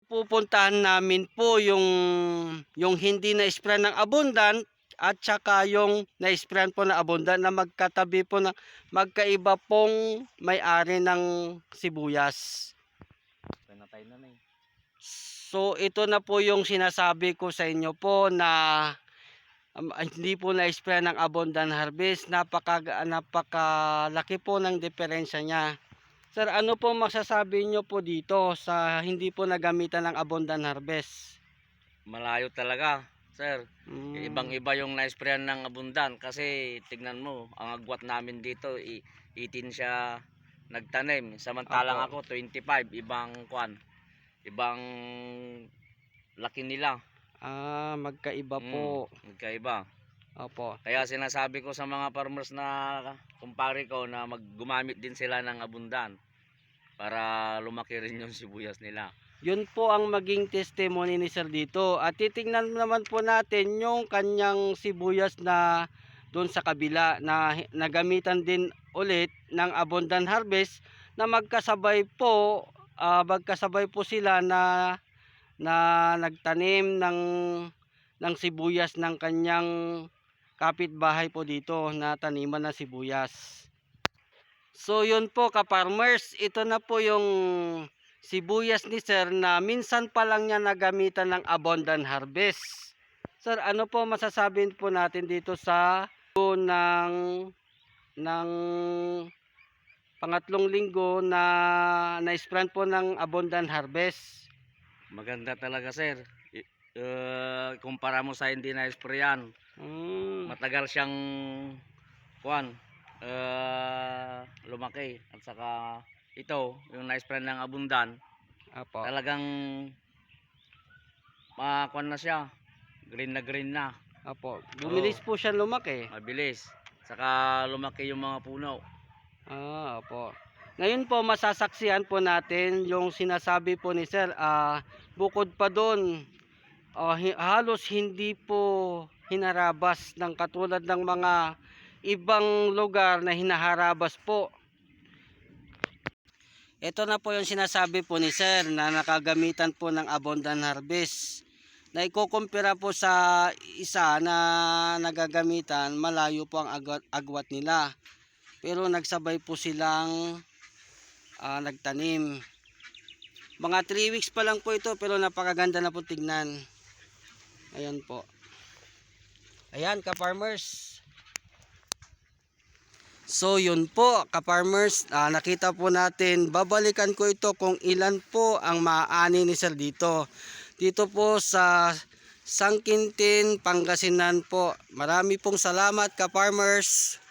pupuntahan namin po yung hindi na-sprayan ng abundant at saka yung na-sprayan po na abundant na magkatabi po na magkaiba pong may-ari ng sibuyas. Pinatay na eh. So ito na po yung sinasabi ko sa inyo po na hindi po na-sprayan ng abundant harvest. Napakalaki po ng diferensya niya. Sir, ano po masasabi nyo po dito sa hindi po nagamitan ng abundant harvest? Malayo talaga, sir. Ibang-iba yung na-sprayan ng abundant kasi tignan mo, ang agwat namin dito 18 siya nagtanim. Samantalang Opo. ako 25, ibang laki nila. Magkaiba po. Magkaiba. Opo. Kaya sinasabi ko sa mga farmers na kumpare ko na gumamit din sila ng abundant para lumaki rin yung sibuyas nila. Yun po ang maging testimony ni Sir dito. At titingnan naman po natin yung kanyang sibuyas na doon sa kabila na nagamitan din ulit ng abundant harvest na magkasabay po sila na nagtanim ng sibuyas ng kanyang kapitbahay po dito na taniman ng sibuyas. So yun po ka-farmers, ito na po yung sibuyas ni Sir na minsan pa lang niya nagamitan ng abundant harvest. Sir, ano po masasabi po natin dito sa ng pangatlong linggo na na-sprayan po ng abundant harvest? Maganda talaga, sir. Kumpara mo sa hindi na-sprayan. Matagal siyang lumaki. At saka ito, yung na-sprayan ng abundant, Apo. talagang na siya. Green na. Apo. Bumilis po siya lumaki. Mabilis. Saka lumaki yung mga puno. Opo. Ngayon po masasaksihan po natin yung sinasabi po ni Sir, bukod pa doon, halos hindi po hinarabas ng katulad ng mga ibang lugar na hinaharabas po. Ito na po yung sinasabi po ni Sir na nakagamitan po ng abundant harvest. Na ikukumpira po sa isa na nagagamitan, malayo po ang agwat nila. Pero nagsabay po silang nagtanim. Mga 3 weeks pa lang po ito pero napakaganda na po tignan. Ayan po. Ayan ka-farmers. So yun po ka-farmers, nakita po natin, babalikan ko ito kung ilan po ang maaani ni Sir dito. Dito po sa Sangkintin, Pangasinan po. Marami pong salamat ka-farmers.